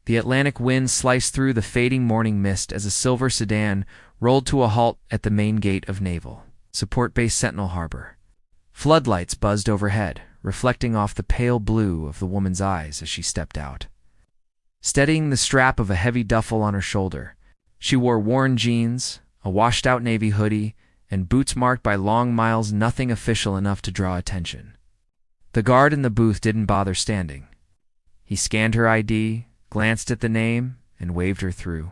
The Atlantic wind sliced through the fading morning mist as a silver sedan rolled to a halt at the main gate of Naval Support Base Sentinel Harbor. Floodlights buzzed overhead, reflecting off the pale blue of the woman's eyes as she stepped out. Steadying the strap of a heavy duffel on her shoulder, she wore worn jeans, a washed-out navy hoodie, and boots marked by long miles, nothing official enough to draw attention. The guard in the booth didn't bother standing. He scanned her ID, glanced at the name, and waved her through.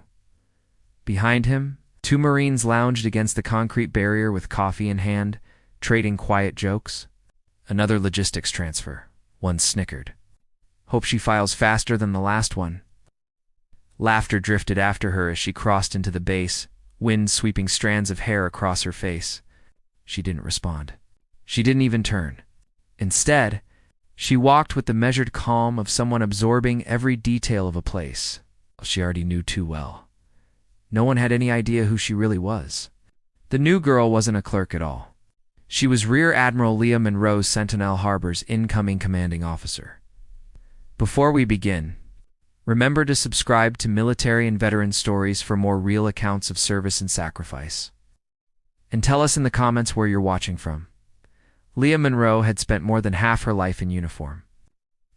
Behind him, two Marines lounged against the concrete barrier with coffee in hand, trading quiet jokes. Another logistics transfer, one snickered. Hope she files faster than the last one. Laughter drifted after her as she crossed into the base, wind sweeping strands of hair across her face. She didn't respond. She didn't even turn. Instead, she walked with the measured calm of someone absorbing every detail of a place she already knew too well. No one had any idea who she really was. The new girl wasn't a clerk at all. She was Rear Admiral Leah Monroe, Sentinel Harbor's incoming commanding officer. Before we begin, remember to subscribe to Military and Veteran Stories for more real accounts of service and sacrifice. And tell us in the comments where you're watching from. Leah Monroe had spent more than half her life in uniform.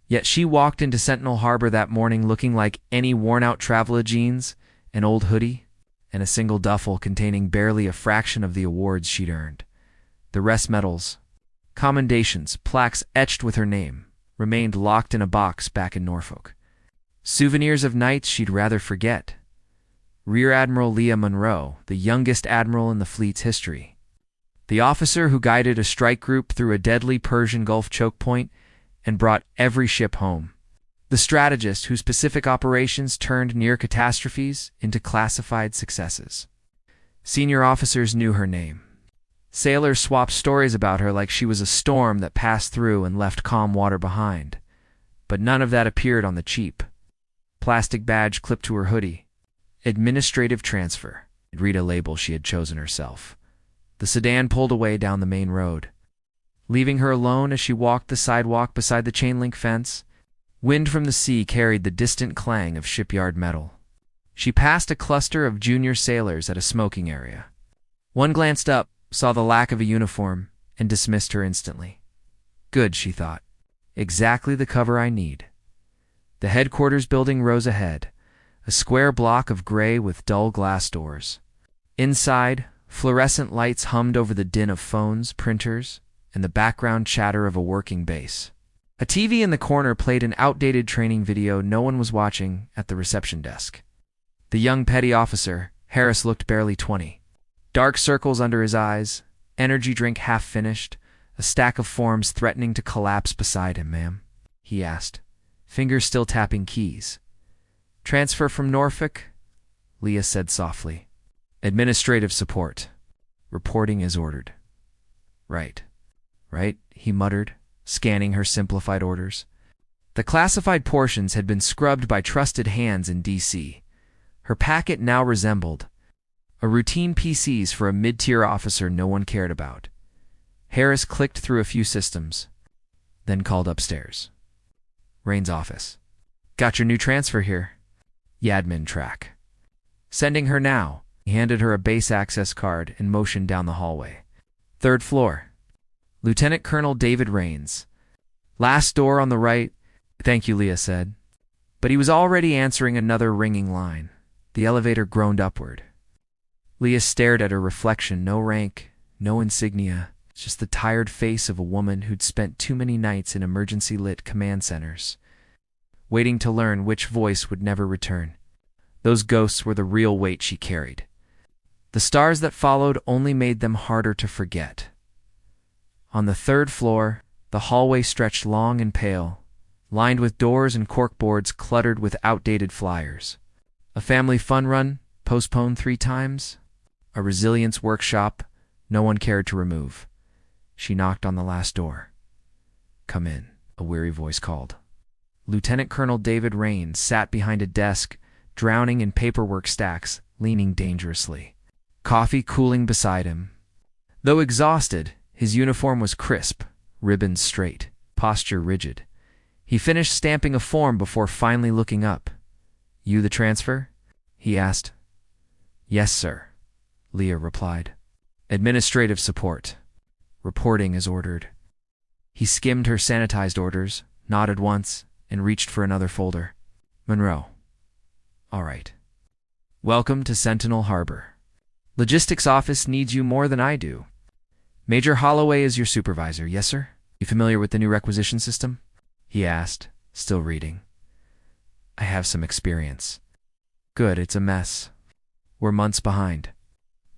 Yet she walked into Sentinel Harbor that morning looking like any worn-out traveler jeans, an old hoodie, and a single duffel containing barely a fraction of the awards she'd earned. The rest medals, commendations, plaques etched with her name, remained locked in a box back in Norfolk. Souvenirs of nights she'd rather forget. Rear Admiral Leah Monroe, the youngest admiral in the fleet's history. The officer who guided a strike group through a deadly Persian Gulf choke point and brought every ship home. The strategist whose Pacific operations turned near catastrophes into classified successes. Senior officers knew her name. Sailors swapped stories about her like she was a storm that passed through and left calm water behind. But none of that appeared on the cheap. Plastic badge clipped to her hoodie. Administrative transfer. Read a label she had chosen herself. The sedan pulled away down the main road, leaving her alone as she walked the sidewalk beside the chain-link fence. Wind from the sea carried the distant clang of shipyard metal. She passed a cluster of junior sailors at a smoking area. One glanced up, saw the lack of a uniform, and dismissed her instantly. Good, she thought. Exactly the cover I need. The headquarters building rose ahead, a square block of gray with dull glass doors. Inside, fluorescent lights hummed over the din of phones, printers, and the background chatter of a working base. A TV in the corner played an outdated training video no one was watching at the reception desk. The young petty officer, Harris, looked barely 20. Dark circles under his eyes, energy drink half finished, a stack of forms threatening to collapse beside him. "Ma'am?" he asked, fingers still tapping keys. "Transfer from Norfolk?" Leah said softly. "Administrative support. Reporting as ordered." Right, he muttered, scanning her simplified orders. The classified portions had been scrubbed by trusted hands in D.C. Her packet now resembled a routine PCs for a mid-tier officer no one cared about. Harris clicked through a few systems, then called upstairs. Rain's office. "Got your new transfer here." Yadmin track. "Sending her now." He handed her a base access card and motioned down the hallway. "Third floor. Lieutenant Colonel David Rains. Last door on the right." "Thank you," Leah said. But he was already answering another ringing line. The elevator groaned upward. Leah stared at her reflection. No rank, no insignia, just the tired face of a woman who'd spent too many nights in emergency-lit command centers, waiting to learn which voice would never return. Those ghosts were the real weight she carried. The stars that followed only made them harder to forget. On the third floor, the hallway stretched long and pale, lined with doors and corkboards cluttered with outdated flyers. A family fun run, postponed 3 times. A resilience workshop no one cared to remove. She knocked on the last door. "Come in," a weary voice called. Lieutenant Colonel David Rains sat behind a desk, drowning in paperwork stacks, leaning dangerously. Coffee cooling beside him. Though exhausted, his uniform was crisp, ribbons straight, posture rigid. He finished stamping a form before finally looking up. You the transfer? He asked. Yes, sir, Leah replied. Administrative support. Reporting as ordered. He skimmed her sanitized orders, nodded once, and reached for another folder. Monroe. All right. Welcome to Sentinel Harbor. Logistics office needs you more than I do. Major Holloway is your supervisor, yes, sir? You familiar with the new requisition system? He asked, still reading. I have some experience. Good, it's a mess. We're months behind.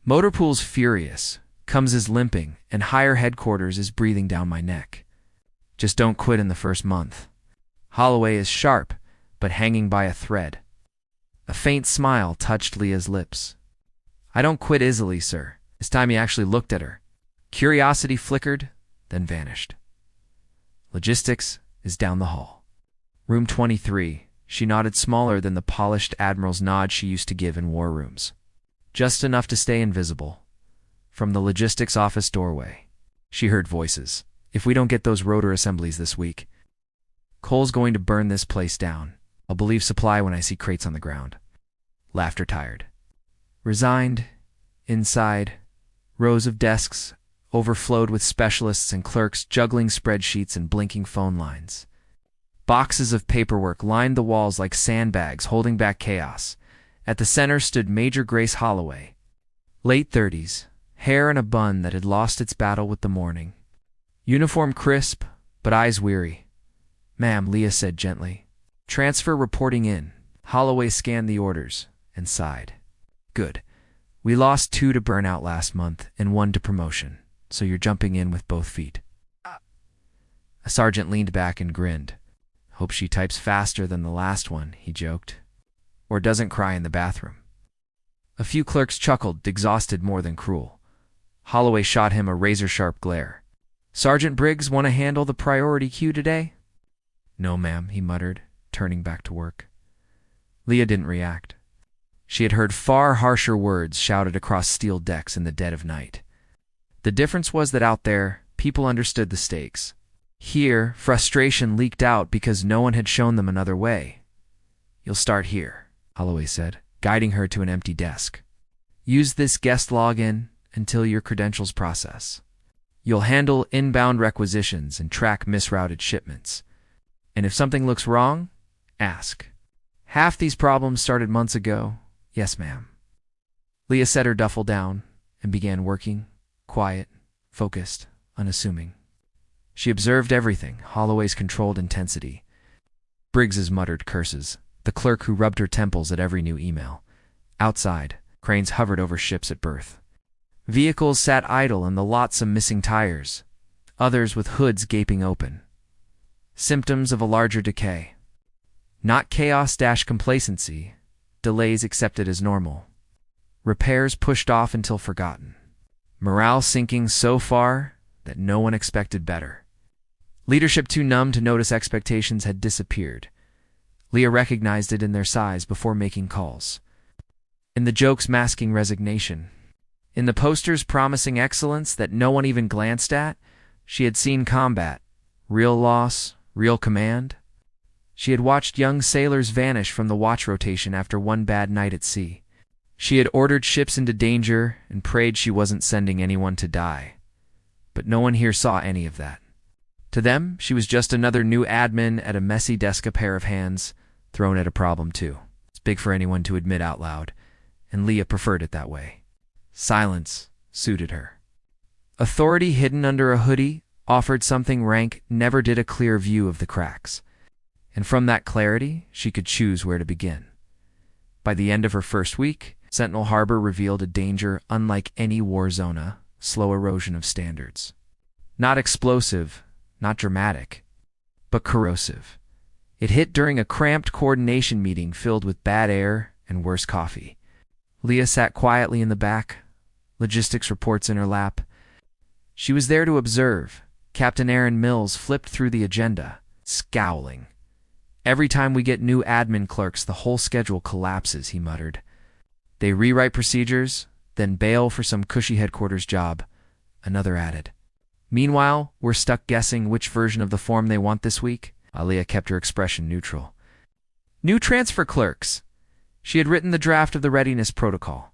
Motorpool's furious, comes is limping, and higher headquarters is breathing down my neck. Just don't quit in the first month. Holloway is sharp, but hanging by a thread. A faint smile touched Leah's lips. I don't quit easily, sir. This time he actually looked at her. Curiosity flickered, then vanished. Logistics is down the hall. Room 23. She nodded, smaller than the polished Admiral's nod she used to give in war rooms. Just enough to stay invisible. From the logistics office doorway, she heard voices. If we don't get those rotor assemblies this week, Cole's going to burn this place down. I'll believe supply when I see crates on the ground. Laughter tired. Resigned. Inside, rows of desks overflowed with specialists and clerks juggling spreadsheets and blinking phone lines. Boxes of paperwork lined the walls like sandbags holding back chaos. At the center stood Major Grace Holloway. Late 30s, hair in a bun that had lost its battle with the morning. Uniform crisp, but eyes weary. Ma'am, Leah said gently. Transfer reporting in. Holloway scanned the orders and sighed. Good. We lost 2 to burnout last month and 1 to promotion, so you're jumping in with both feet. A sergeant leaned back and grinned. Hope she types faster than the last one, he joked. Or doesn't cry in the bathroom. A few clerks chuckled, exhausted more than cruel. Holloway shot him a razor-sharp glare. Sergeant Briggs want to handle the priority queue today? No, ma'am, he muttered, turning back to work. Leah didn't react. She had heard far harsher words shouted across steel decks in the dead of night. The difference was that out there, people understood the stakes. Here, frustration leaked out because no one had shown them another way. You'll start here, Holloway said, guiding her to an empty desk. Use this guest login until your credentials process. You'll handle inbound requisitions and track misrouted shipments. And if something looks wrong, ask. Half these problems started months ago. Yes, ma'am. Leah set her duffel down and began working, quiet, focused, unassuming. She observed everything, Holloway's controlled intensity, Briggs's muttered curses, the clerk who rubbed her temples at every new email. Outside, cranes hovered over ships at berth. Vehicles sat idle in the lot, some missing tires, others with hoods gaping open. Symptoms of a larger decay. Not chaos-complacency, delays accepted as normal. Repairs pushed off until forgotten. Morale sinking so far that no one expected better. Leadership too numb to notice expectations had disappeared. Leah recognized it in their size before making calls. In the jokes masking resignation. In the posters promising excellence that no one even glanced at, she had seen combat. Real loss, real command. She had watched young sailors vanish from the watch rotation after one bad night at sea. She had ordered ships into danger and prayed she wasn't sending anyone to die. But no one here saw any of that. To them, she was just another new admin at a messy desk, a pair of hands thrown at a problem too. It's big for anyone to admit out loud, and Leah preferred it that way. Silence suited her. Authority hidden under a hoodie offered something rank never did, a clear view of the cracks. And from that clarity, she could choose where to begin. By the end of her first week, Sentinel Harbor revealed a danger unlike any war zone, slow erosion of standards. Not explosive, not dramatic, but corrosive. It hit during a cramped coordination meeting filled with bad air and worse coffee. Leah sat quietly in the back, logistics reports in her lap. She was there to observe. Captain Aaron Mills flipped through the agenda, scowling. Every time we get new admin clerks, the whole schedule collapses, he muttered. They rewrite procedures, then bail for some cushy headquarters job. Another added. Meanwhile, we're stuck guessing which version of the form they want this week. Leah kept her expression neutral. New transfer clerks. She had written the draft of the readiness protocol.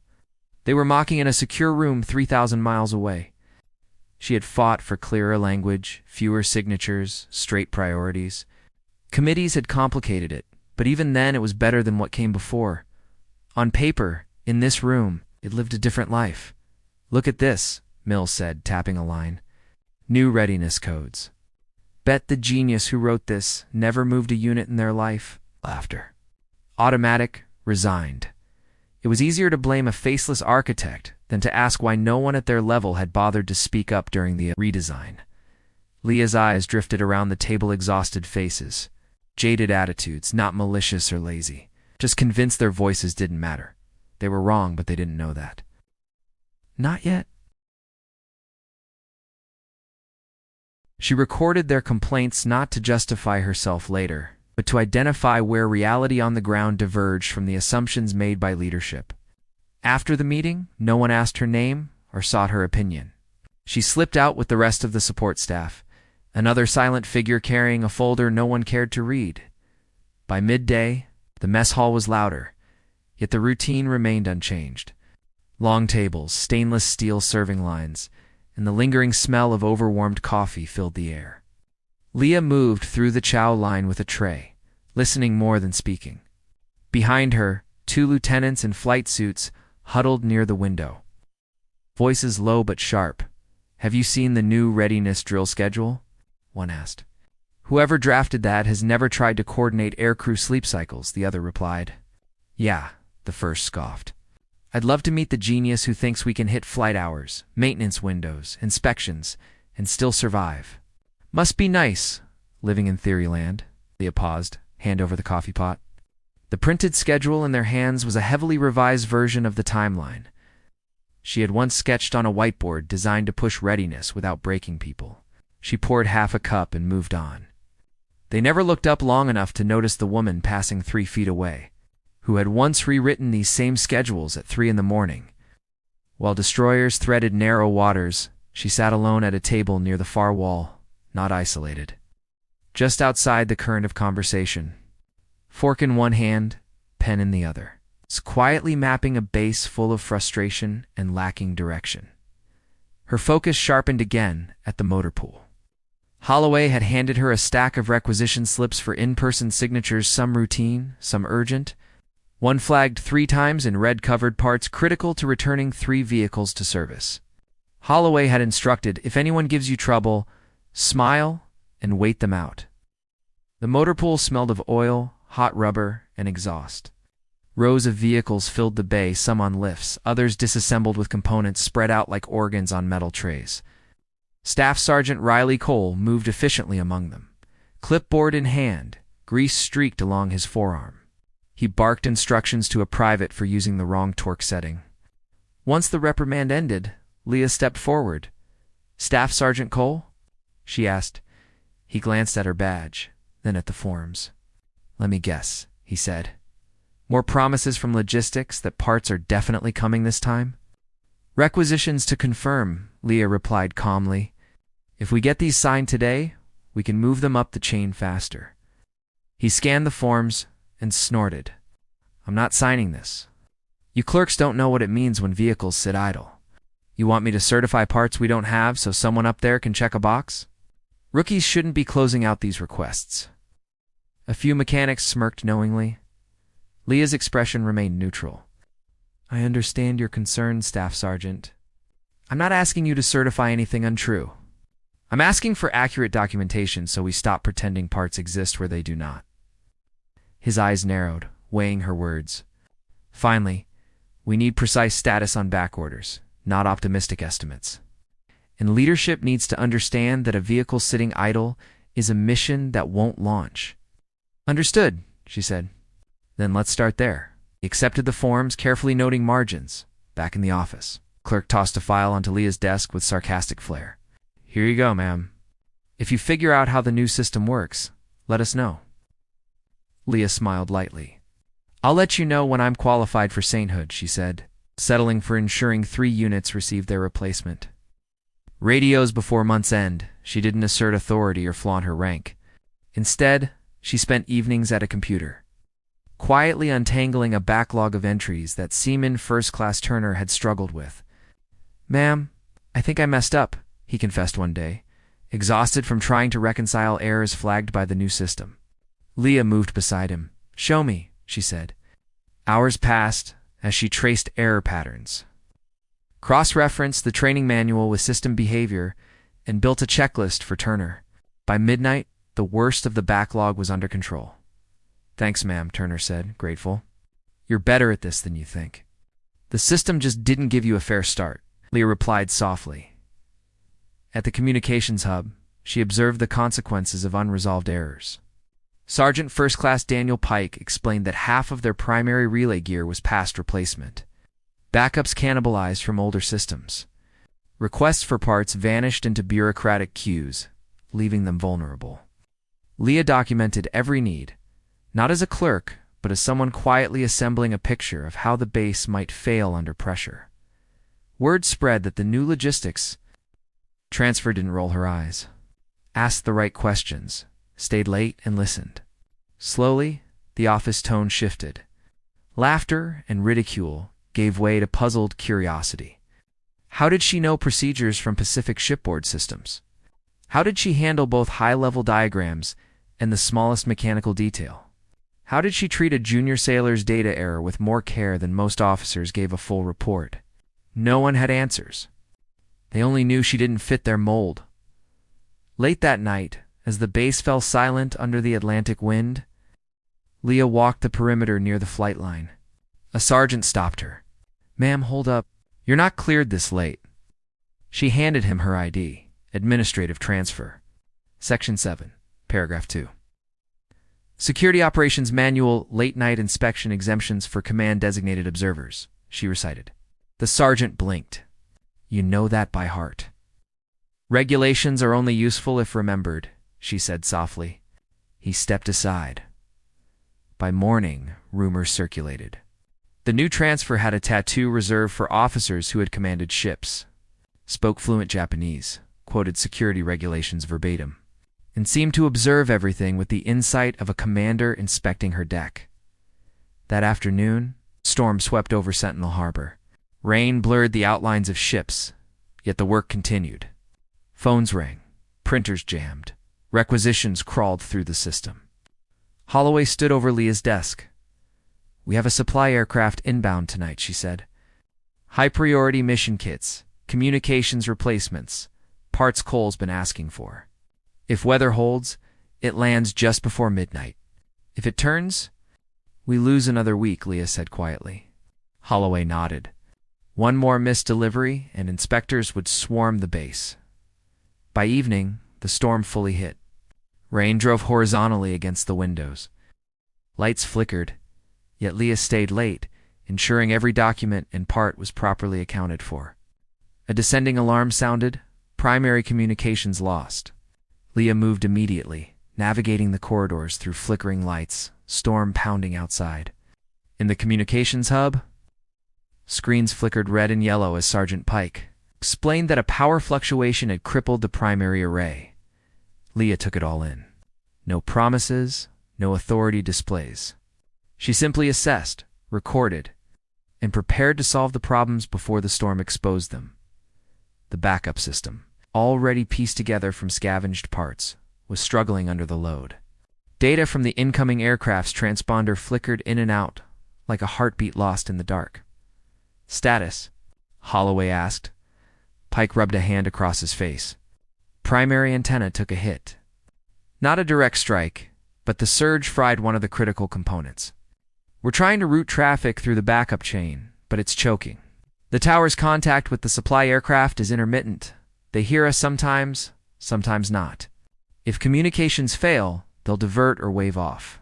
They were mocking in a secure room 3,000 miles away. She had fought for clearer language, fewer signatures, straight priorities. Committees had complicated it, but even then it was better than what came before. On paper, in this room, it lived a different life. Look at this, Mills said, tapping a line. New readiness codes. Bet the genius who wrote this never moved a unit in their life. Laughter. Automatic, resigned. It was easier to blame a faceless architect than to ask why no one at their level had bothered to speak up during the redesign. Leah's eyes drifted around the table, exhausted faces. Jaded attitudes, not malicious or lazy. Just convinced their voices didn't matter. They were wrong, but they didn't know that. Not yet. She recorded their complaints not to justify herself later, but to identify where reality on the ground diverged from the assumptions made by leadership. After the meeting, no one asked her name or sought her opinion. She slipped out with the rest of the support staff, another silent figure carrying a folder no one cared to read. By midday, the mess hall was louder, yet the routine remained unchanged. Long tables, stainless steel serving lines, and the lingering smell of overwarmed coffee filled the air. Leah moved through the chow line with a tray, listening more than speaking. Behind her, 2 lieutenants in flight suits huddled near the window. Voices low but sharp. Have you seen the new readiness drill schedule? One asked. Whoever drafted that has never tried to coordinate aircrew sleep cycles, the other replied. Yeah, the first scoffed. I'd love to meet the genius who thinks we can hit flight hours, maintenance windows, inspections, and still survive. Must be nice, living in theory land. Leah paused, hand over the coffee pot. The printed schedule in their hands was a heavily revised version of the timeline. She had once sketched on a whiteboard designed to push readiness without breaking people. She poured half a cup and moved on. They never looked up long enough to notice the woman passing 3 feet away, who had once rewritten these same schedules at 3 a.m. While destroyers threaded narrow waters, she sat alone at a table near the far wall, not isolated. Just outside the current of conversation. Fork in one hand, pen in the other. Quietly mapping a base full of frustration and lacking direction. Her focus sharpened again at the motor pool. Holloway had handed her a stack of requisition slips for in-person signatures, some routine, some urgent. One flagged 3 times in red-covered parts critical to returning 3 vehicles to service. Holloway had instructed, if anyone gives you trouble, smile and wait them out. The motor pool smelled of oil, hot rubber, and exhaust. Rows of vehicles filled the bay, some on lifts, others disassembled with components spread out like organs on metal trays. Staff Sergeant Riley Cole moved efficiently among them, clipboard in hand, grease streaked along his forearm. He barked instructions to a private for using the wrong torque setting. Once the reprimand ended, Leah stepped forward. Staff Sergeant Cole? She asked. He glanced at her badge, then at the forms. Let me guess, he said. More promises from logistics that parts are definitely coming this time? Requisitions to confirm, Leah replied calmly. If we get these signed today, we can move them up the chain faster. He scanned the forms and snorted. I'm not signing this. You clerks don't know what it means when vehicles sit idle. You want me to certify parts we don't have so someone up there can check a box? Rookies shouldn't be closing out these requests. A few mechanics smirked knowingly. Leah's expression remained neutral. I understand your concern, Staff Sergeant. I'm not asking you to certify anything untrue. I'm asking for accurate documentation so we stop pretending parts exist where they do not. His eyes narrowed, weighing her words. Finally, we need precise status on back orders, not optimistic estimates. And leadership needs to understand that a vehicle sitting idle is a mission that won't launch. Understood, she said. Then let's start there. He accepted the forms, carefully noting margins. Back in the office. Clerk tossed a file onto Leah's desk with sarcastic flair. Here you go, ma'am. If you figure out how the new system works, let us know. Leah smiled lightly. I'll let you know when I'm qualified for sainthood, she said, settling for ensuring 3 units received their replacement. Radios before month's end, she didn't assert authority or flaunt her rank. Instead, she spent evenings at a computer. quietly untangling a backlog of entries that Seaman First Class Turner had struggled with. "Ma'am, I think I messed up," he confessed one day, exhausted from trying to reconcile errors flagged by the new system. Leah moved beside him. "Show me," she said. Hours passed as she traced error patterns, cross-referenced the training manual with system behavior, and built a checklist for Turner. By midnight, the worst of the backlog was under control. "Thanks, ma'am," Turner said, grateful. "You're better at this than you think." "The system just didn't give you a fair start," Leah replied softly. At the communications hub, she observed the consequences of unresolved errors. Sergeant First Class Daniel Pike explained that half of their primary relay gear was past replacement. Backups cannibalized from older systems. Requests for parts vanished into bureaucratic queues, leaving them vulnerable. Leah documented every need, not as a clerk, but as someone quietly assembling a picture of how the base might fail under pressure. Word spread that the new logistics transfer didn't roll her eyes, asked the right questions, stayed late, and listened. Slowly, the office tone shifted. Laughter and ridicule gave way to puzzled curiosity. How did she know procedures from Pacific shipboard systems? How did she handle both high-level diagrams and the smallest mechanical detail? How did she treat a junior sailor's data error with more care than most officers gave a full report? No one had answers. They only knew she didn't fit their mold. Late that night, as the base fell silent under the Atlantic wind, Leah walked the perimeter near the flight line. A sergeant stopped her. "Ma'am, hold up. You're not cleared this late." She handed him her ID, Administrative Transfer. Section 7, Paragraph 2. "Security Operations Manual, Late-Night Inspection Exemptions for Command-Designated Observers," she recited. The sergeant blinked. "You know that by heart." "Regulations are only useful if remembered," she said softly. He stepped aside. By morning, rumors circulated. The new transfer had a tattoo reserved for officers who had commanded ships, spoke fluent Japanese, quoted security regulations verbatim, and seemed to observe everything with the insight of a commander inspecting her deck. That afternoon, storm swept over Sentinel Harbor. Rain blurred the outlines of ships, yet the work continued. Phones rang, printers jammed, requisitions crawled through the system. Holloway stood over Leah's desk. "We have a supply aircraft inbound tonight," she said. "High-priority mission kits, communications replacements, parts Cole's been asking for. If weather holds, it lands just before midnight. If it turns, we lose another week," Leah said quietly. Holloway nodded. One more missed delivery, and inspectors would swarm the base. By evening, the storm fully hit. Rain drove horizontally against the windows. Lights flickered, yet Leah stayed late, ensuring every document and part was properly accounted for. A descending alarm sounded, primary communications lost. Leah moved immediately, navigating the corridors through flickering lights, storm pounding outside. In the communications hub, screens flickered red and yellow as Sergeant Pike explained that a power fluctuation had crippled the primary array. Leah took it all in. No promises, no authority displays. She simply assessed, recorded, and prepared to solve the problems before the storm exposed them. The backup system, already pieced together from scavenged parts, was struggling under the load. Data from the incoming aircraft's transponder flickered in and out, like a heartbeat lost in the dark. "Status?" Holloway asked. Pike rubbed a hand across his face. Primary antenna took a hit. Not a direct strike, but the surge fried one of the critical components. "We're trying to route traffic through the backup chain, but it's choking. The tower's contact with the supply aircraft is intermittent. They hear us sometimes, sometimes not. If communications fail, they'll divert or wave off.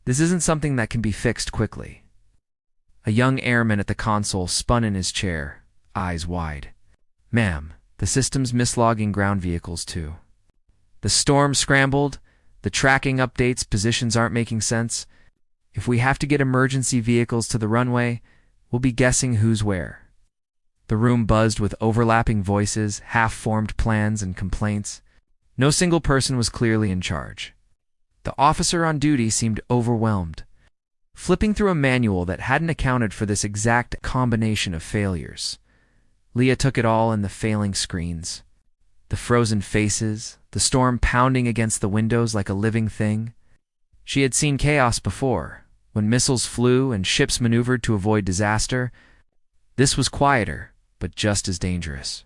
This isn't something that can be fixed quickly." A young airman at the console spun in his chair, eyes wide. "Ma'am, the system's mislogging ground vehicles too. The storm scrambled, the tracking updates positions aren't making sense. If we have to get emergency vehicles to the runway, we'll be guessing who's where." The room buzzed with overlapping voices, half-formed plans, and complaints. No single person was clearly in charge. The officer on duty seemed overwhelmed. flipping through a manual that hadn't accounted for this exact combination of failures. Leah took it all in the failing screens. The frozen faces, the storm pounding against the windows like a living thing. She had seen chaos before, when missiles flew and ships maneuvered to avoid disaster. This was quieter, but just as dangerous.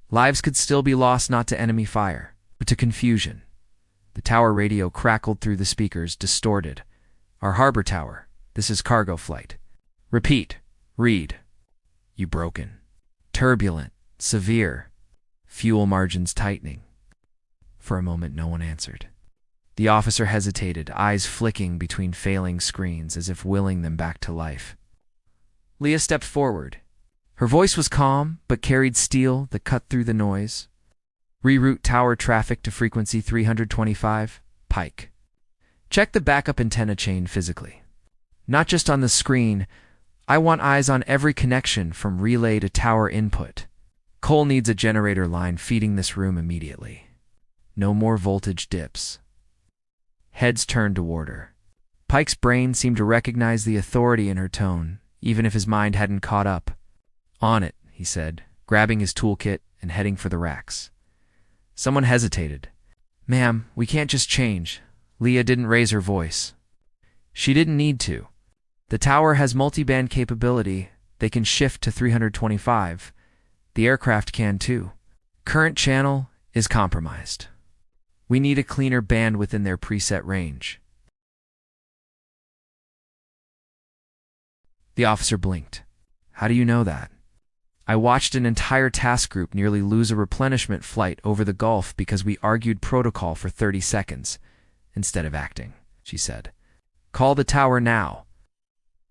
Lives could still be lost not to enemy fire, but to confusion. The tower radio crackled through the speakers, distorted. "Our harbor tower. This is cargo flight. Repeat. Read. You broken. Turbulent. Severe. Fuel margins tightening." For a moment, no one answered. The officer hesitated, eyes flicking between failing screens as if willing them back to life. Leah stepped forward. Her voice was calm, but carried steel that cut through the noise. "Reroute tower traffic to frequency 325, Pike. Check the backup antenna chain physically. Not just on the screen. I want eyes on every connection from relay to tower input. Cole needs a generator line feeding this room immediately. No more voltage dips." Heads turned toward her. Pike's brain seemed to recognize the authority in her tone, even if his mind hadn't caught up. "On it," he said, grabbing his toolkit and heading for the racks. Someone hesitated. "Ma'am, we can't just change." Leah didn't raise her voice. She didn't need to. The tower has multiband capability. They can shift to 325. The aircraft can too. Current channel is compromised. We need a cleaner band within their preset range. The officer blinked. "How do you know that?" "I watched an entire task group nearly lose a replenishment flight over the Gulf because we argued protocol for 30 seconds instead of acting," she said. "Call the tower now."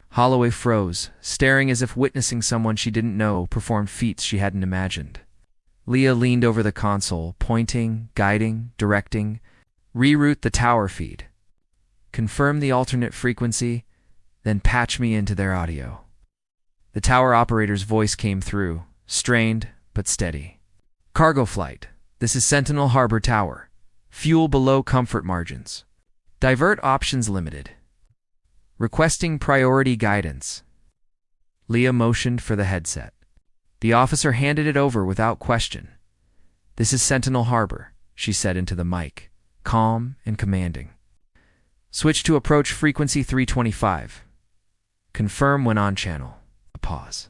Holloway froze, staring as if witnessing someone she didn't know perform feats she hadn't imagined. Leah leaned over the console, pointing, guiding, directing. "Reroute the tower feed. Confirm the alternate frequency, then patch me into their audio." The tower operator's voice came through, strained but steady. "Cargo flight. This is Sentinel Harbor Tower. Fuel below comfort margins. Divert options limited. Requesting priority guidance." Leah motioned for the headset. The officer handed it over without question. "This is Sentinel Harbor," she said into the mic, calm and commanding. "Switch to approach frequency 325. Confirm when on channel." A pause.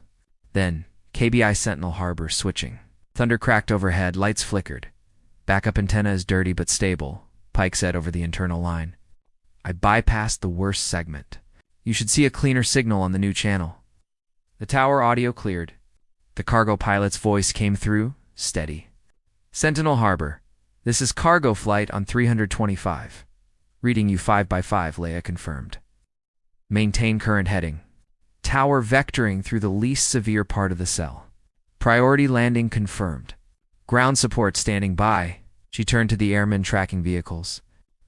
Then, KBI Sentinel Harbor switching. Thunder cracked overhead, lights flickered. "Backup antenna is dirty but stable," Pike said over the internal line. "I bypassed the worst segment. You should see a cleaner signal on the new channel." The tower audio cleared. The cargo pilot's voice came through, steady. "Sentinel Harbor. This is cargo flight on 325. Reading you 5x5, Leia confirmed. Maintain current heading. Tower vectoring through the least severe part of the cell. Priority landing confirmed. Ground support standing by." She turned to the airmen tracking vehicles.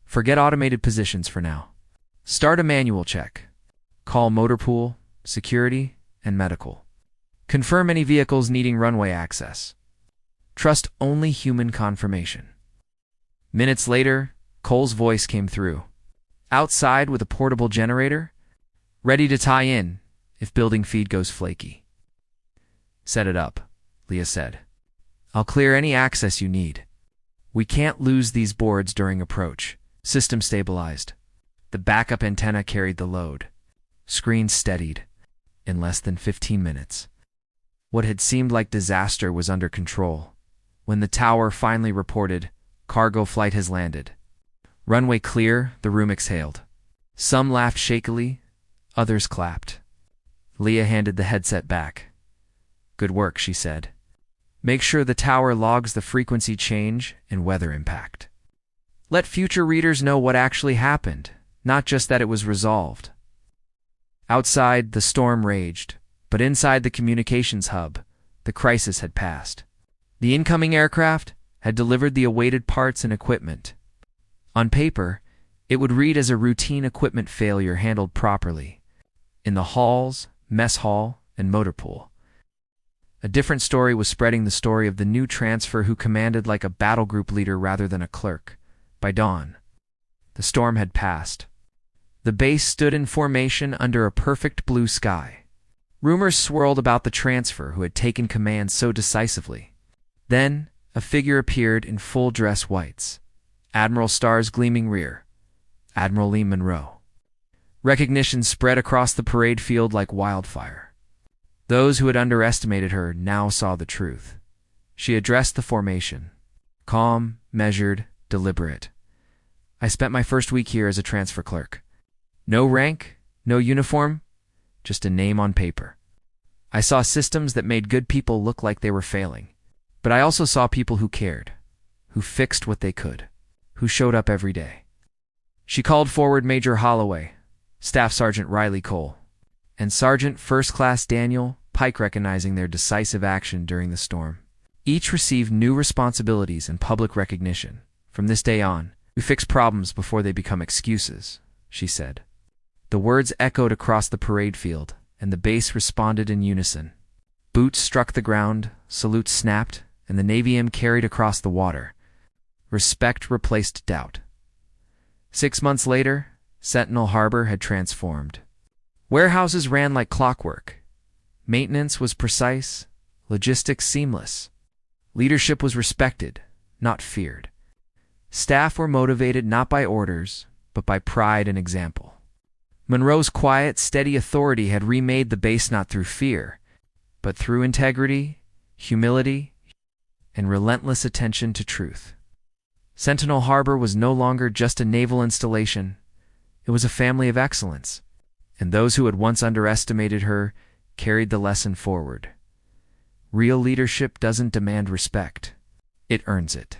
"Forget automated positions for now. Start a manual check. Call motor pool, security, and medical. Confirm any vehicles needing runway access. Trust only human confirmation." Minutes later, Cole's voice came through. "Outside with a portable generator? Ready to tie in if building feed goes flaky." "Set it up," Leah said. "I'll clear any access you need. We can't lose these boards during approach. System stabilized." The backup antenna carried the load. Screens steadied. In less than 15 minutes. What had seemed like disaster was under control. When the tower finally reported, "Cargo flight has landed." Runway clear, the room exhaled. Some laughed shakily, others clapped. Leah handed the headset back. "Good work," she said. "Make sure the tower logs the frequency change and weather impact. Let future readers know what actually happened, not just that it was resolved." Outside, the storm raged, but inside the communications hub, the crisis had passed. The incoming aircraft had delivered the awaited parts and equipment. On paper, it would read as a routine equipment failure handled properly. In the halls, mess hall, and motor pool. A different story was spreading, the story of the new transfer who commanded like a battle group leader rather than a clerk. By dawn, the storm had passed. The base stood in formation under a perfect blue sky. Rumors swirled about the transfer who had taken command so decisively. Then, a figure appeared in full dress whites. Admiral Starr's gleaming rear. Admiral Lee Monroe. Recognition spread across the parade field like wildfire. Those who had underestimated her now saw the truth. She addressed the formation. Calm, measured, deliberate. I spent my first week here as a transfer clerk. No rank, no uniform, just a name on paper. I saw systems that made good people look like they were failing. But I also saw people who cared, who fixed what they could, who showed up every day. She called forward Major Holloway, Staff Sergeant Riley Cole, and Sergeant First Class Daniel Pike, recognizing their decisive action during the storm. Each received new responsibilities and public recognition. From this day on, we fix problems before they become excuses, she said. The words echoed across the parade field, and the base responded in unison. Boots struck the ground, salutes snapped, and the Navy M carried across the water. Respect replaced doubt. 6 months later, Sentinel Harbor had transformed. Warehouses ran like clockwork. Maintenance was precise, logistics seamless. Leadership was respected, not feared. Staff were motivated not by orders, but by pride and example. Monroe's quiet, steady authority had remade the base not through fear, but through integrity, humility, and relentless attention to truth. Sentinel Harbor was no longer just a naval installation. It was a family of excellence, and those who had once underestimated her carried the lesson forward. Real leadership doesn't demand respect. It earns it.